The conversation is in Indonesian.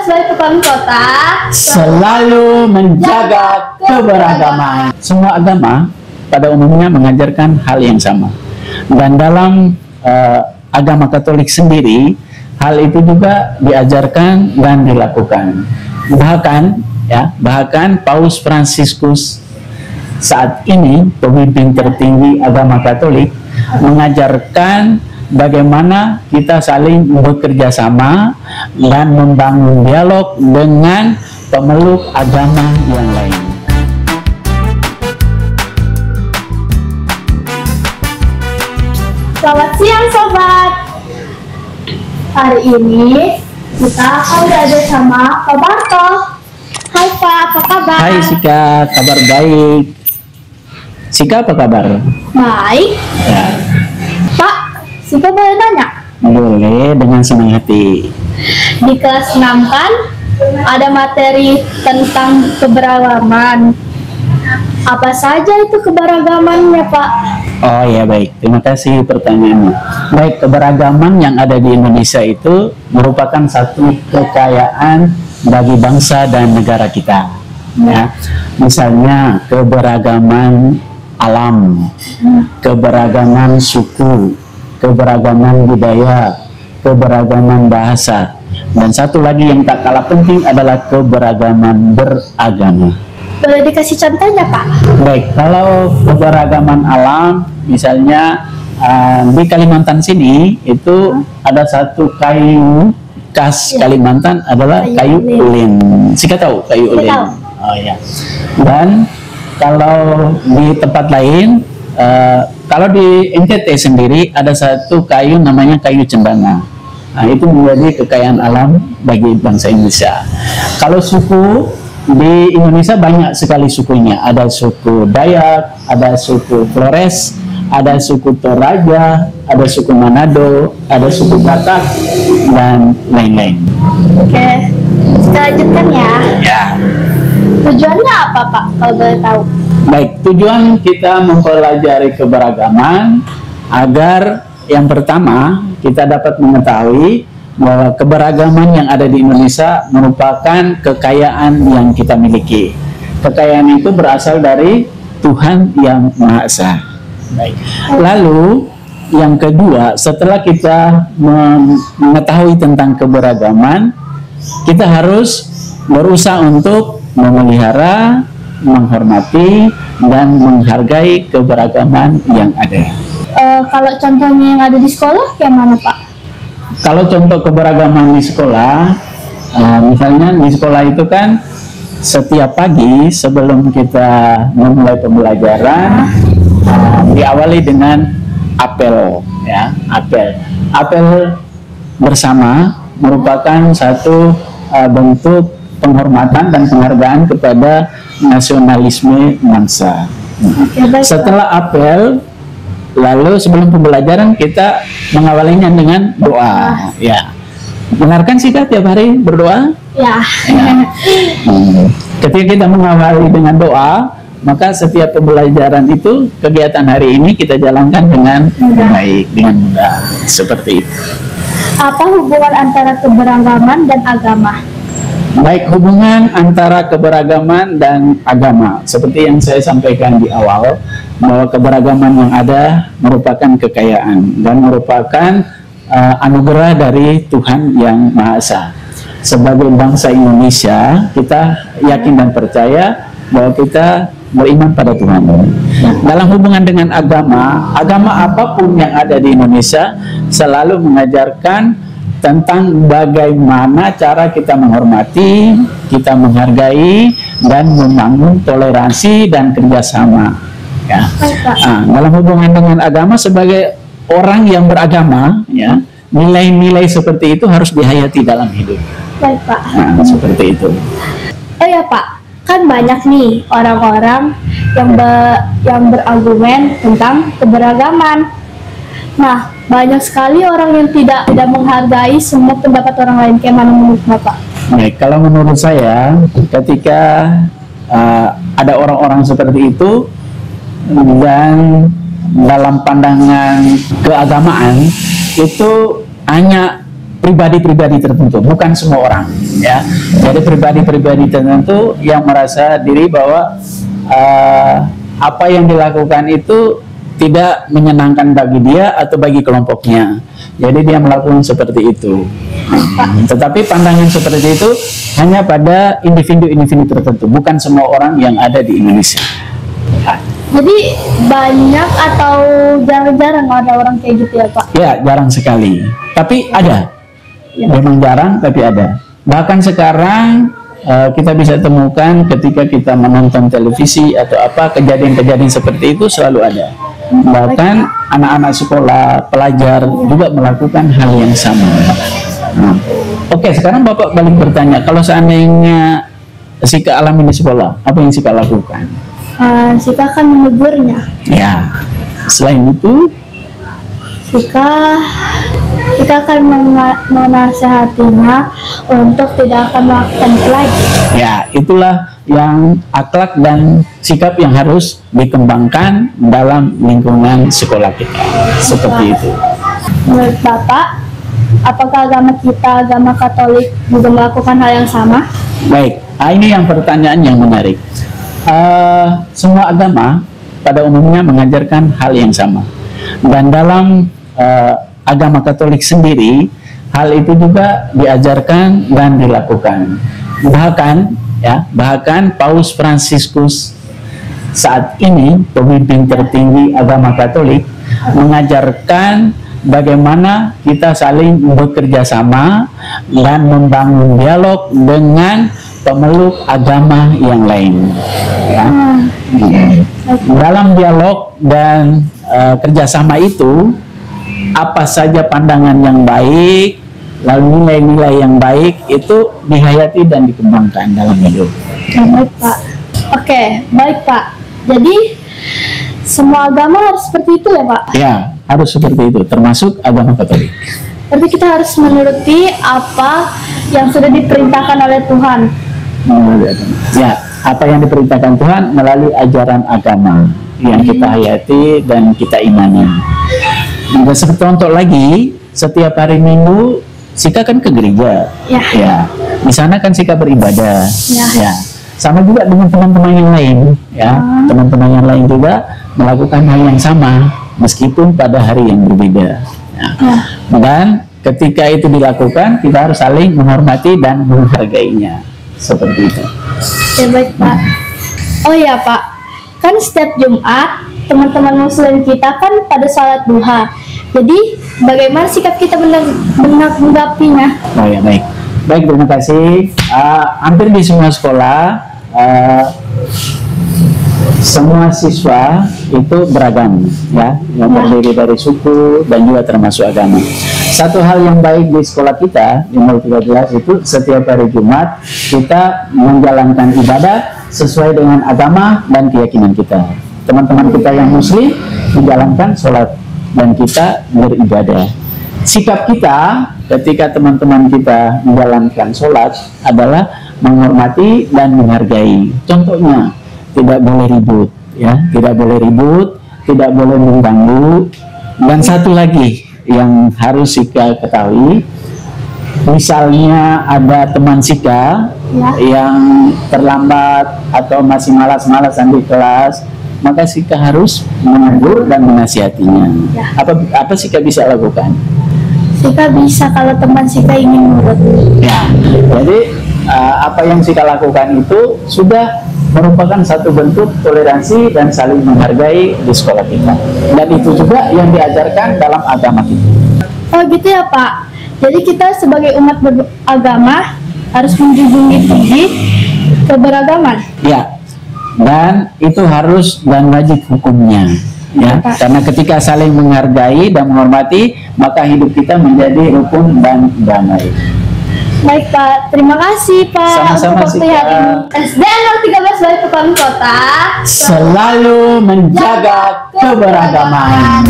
sebagai kepala kota selalu menjaga keberagaman. Semua agama pada umumnya mengajarkan hal yang sama. Dan dalam agama Katolik sendiri, hal itu juga diajarkan dan dilakukan. Bahkan Paus Fransiskus saat ini, pemimpin tertinggi agama Katolik, mengajarkan bagaimana kita saling bekerja sama dan membangun dialog dengan pemeluk agama yang lain. Selamat siang sobat. Hari ini kita akan berada sama Pak Barto. Hai Pak, apa kabar? Hai Sika, kabar baik. Sika apa kabar? Baik. Ya. Pak, Sika boleh tanya? Boleh, dengan senang hati. Di kelas 6 kan ada materi tentang keberagaman. Apa saja itu keberagamannya Pak? Oh ya, baik, terima kasih pertanyaannya. Baik, keberagaman yang ada di Indonesia itu merupakan satu kekayaan bagi bangsa dan negara kita. Ya, misalnya keberagaman alam, keberagaman suku, keberagaman budaya, keberagaman bahasa, dan satu lagi yang tak kalah penting adalah keberagaman beragama. Boleh dikasih contohnya Pak? Baik, kalau keberagaman alam, misalnya di Kalimantan sini itu ada satu kayu khas Kalimantan adalah kayu ulin. Sika tahu kayu ulin? Tahu. Oh ya. Dan kalau di tempat lain, kalau di NTT sendiri ada satu kayu namanya kayu cendana. Nah, itu menjadi kekayaan alam bagi bangsa Indonesia. Kalau suku di Indonesia banyak sekali sukunya. Ada suku Dayak, ada suku Flores, ada suku Toraja, ada suku Manado, ada suku Batak, dan lain-lain. Oke, kita lanjutkan ya. Ya. Tujuannya apa Pak, kalau boleh tahu? Baik, tujuan kita mempelajari keberagaman agar yang pertama kita dapat mengetahui bahwa keberagaman yang ada di Indonesia merupakan kekayaan yang kita miliki. Kekayaan itu berasal dari Tuhan yang Maha Esa. Baik. Lalu yang kedua, setelah kita mengetahui tentang keberagaman, kita harus berusaha untuk memelihara, menghormati, dan menghargai keberagaman yang ada. Kalau contohnya yang ada di sekolah, yang mana Pak? Kalau contoh keberagaman di sekolah, misalnya di sekolah itu kan setiap pagi sebelum kita memulai pembelajaran diawali dengan apel, ya, apel bersama merupakan satu bentuk penghormatan dan penghargaan kepada nasionalisme bangsa. Setelah apel, lalu sebelum pembelajaran kita mengawalinya dengan doa. Ya, benarkan sih Kak tiap hari berdoa? Ya. Ketika kita mengawali dengan doa, maka setiap pembelajaran itu, kegiatan hari ini kita jalankan dengan baik, dengan mudah. Seperti itu. Apa hubungan antara keberagaman dan agama? Baik, hubungan antara keberagaman dan agama, seperti yang saya sampaikan di awal, bahwa keberagaman yang ada merupakan kekayaan dan merupakan anugerah dari Tuhan yang Maha Esa. Sebagai bangsa Indonesia, kita yakin dan percaya bahwa kita beriman pada Tuhan. Dalam hubungan dengan agama, agama apapun yang ada di Indonesia selalu mengajarkan tentang bagaimana cara kita menghormati, kita menghargai, dan membangun toleransi dan kerjasama. Ya. Dalam hubungan dengan agama, sebagai orang yang beragama, ya, nilai-nilai seperti itu harus dihayati dalam hidup. Baik Pak. Nah, seperti itu. Oh ya Pak, kan banyak nih orang-orang yang berargumen tentang keberagaman. Nah, banyak sekali orang yang tidak menghargai semua pendapat orang lain. Kayak mana menurut Bapak? Baik, kalau menurut saya, ketika ada orang-orang seperti itu dan dalam pandangan keagamaan itu hanya pribadi-pribadi tertentu, bukan semua orang. ya. Jadi pribadi-pribadi tertentu yang merasa diri bahwa apa yang dilakukan itu tidak menyenangkan bagi dia atau bagi kelompoknya. Jadi dia melakukan seperti itu. Tetapi pandangan seperti itu hanya pada individu-individu tertentu, bukan semua orang yang ada di Indonesia. Jadi banyak atau jarang-jarang ada orang kayak gitu ya Pak? Ya, jarang sekali. Tapi ada. Ya. Memang jarang, tapi ada. Bahkan sekarang kita bisa temukan ketika kita menonton televisi atau apa, kejadian-kejadian seperti itu selalu ada. Bahkan anak-anak sekolah, pelajar juga melakukan hal yang sama. Nah, oke, sekarang Bapak balik bertanya, kalau seandainya Sika alami di sekolah, apa yang Sika lakukan? Sika akan menegurnya. Ya, selain itu, Sika akan menasehatinya untuk tidak akan melakukan itu lagi. ya itulah yang akhlak dan sikap yang harus dikembangkan dalam lingkungan sekolah kita. Seperti itu. Menurut Bapak, apakah agama kita, agama Katolik, juga melakukan hal yang sama? Baik, ini yang pertanyaan yang menarik. Semua agama pada umumnya mengajarkan hal yang sama, dan dalam agama Katolik sendiri hal itu juga diajarkan dan dilakukan. Bahkan Paus Fransiskus saat ini, pemimpin tertinggi agama Katolik, mengajarkan bagaimana kita saling bekerja sama dan membangun dialog dengan pemeluk agama yang lain. Ya. Dalam dialog dan kerjasama itu, apa saja pandangan yang baik, lalu nilai-nilai yang baik itu dihayati dan dikembangkan dalam hidup. Baik Pak. Oke, baik Pak. Jadi semua agama harus seperti itu ya Pak? Ya, harus seperti itu, termasuk agama Katolik. Berarti kita harus menuruti apa yang sudah diperintahkan oleh Tuhan. Ya, apa yang diperintahkan Tuhan melalui ajaran agama yang kita hayati dan kita imani. Dan contoh lagi, setiap hari Minggu Sika kan ke gereja. Ya. Di sana kan Sika beribadah. Ya. Sama juga dengan teman-teman yang lain. Ya, teman-teman yang lain juga melakukan hal yang sama meskipun pada hari yang berbeda. Ya. Dan ketika itu dilakukan, kita harus saling menghormati dan menghargainya. Seperti itu. Ya baik Pak. Oh ya Pak, kan setiap Jumat teman-teman Muslim kita kan pada salat duha. Jadi bagaimana sikap kita menanggapinya? Oh ya, baik. Baik, terima kasih. Hampir di semua sekolah, semua siswa itu beragam, ya, yang terdiri dari suku dan juga termasuk agama. Satu hal yang baik di sekolah kita di 013 itu setiap hari Jumat kita menjalankan ibadah sesuai dengan agama dan keyakinan kita. Teman-teman kita yang Muslim menjalankan sholat dan kita beribadah. Sikap kita ketika teman-teman kita menjalankan sholat adalah menghormati dan menghargai. Contohnya, tidak boleh ribut, ya, tidak boleh ribut, tidak boleh mengganggu. Dan satu lagi yang harus Sika ketahui, misalnya ada teman Sika yang terlambat atau masih malas-malasan di kelas, maka Sika harus menegur dan menasihatinya. Apa Sika bisa lakukan? Sika bisa kalau teman Sika ingin nurut. Ya, jadi apa yang Sika lakukan itu sudah merupakan satu bentuk toleransi dan saling menghargai di sekolah kita. Dan itu juga yang diajarkan dalam agama kita. Oh gitu ya Pak. Jadi kita sebagai umat beragama harus menjunjung tinggi keberagaman. Ya. Dan itu harus dan wajib hukumnya, ya. Karena ketika saling menghargai dan menghormati, maka hidup kita menjadi rukun dan damai. Baik Pak, terima kasih Pak. Sama-sama untuk waktu hari ini. SDN 013 Balikpapan Kota selalu menjaga keberagaman.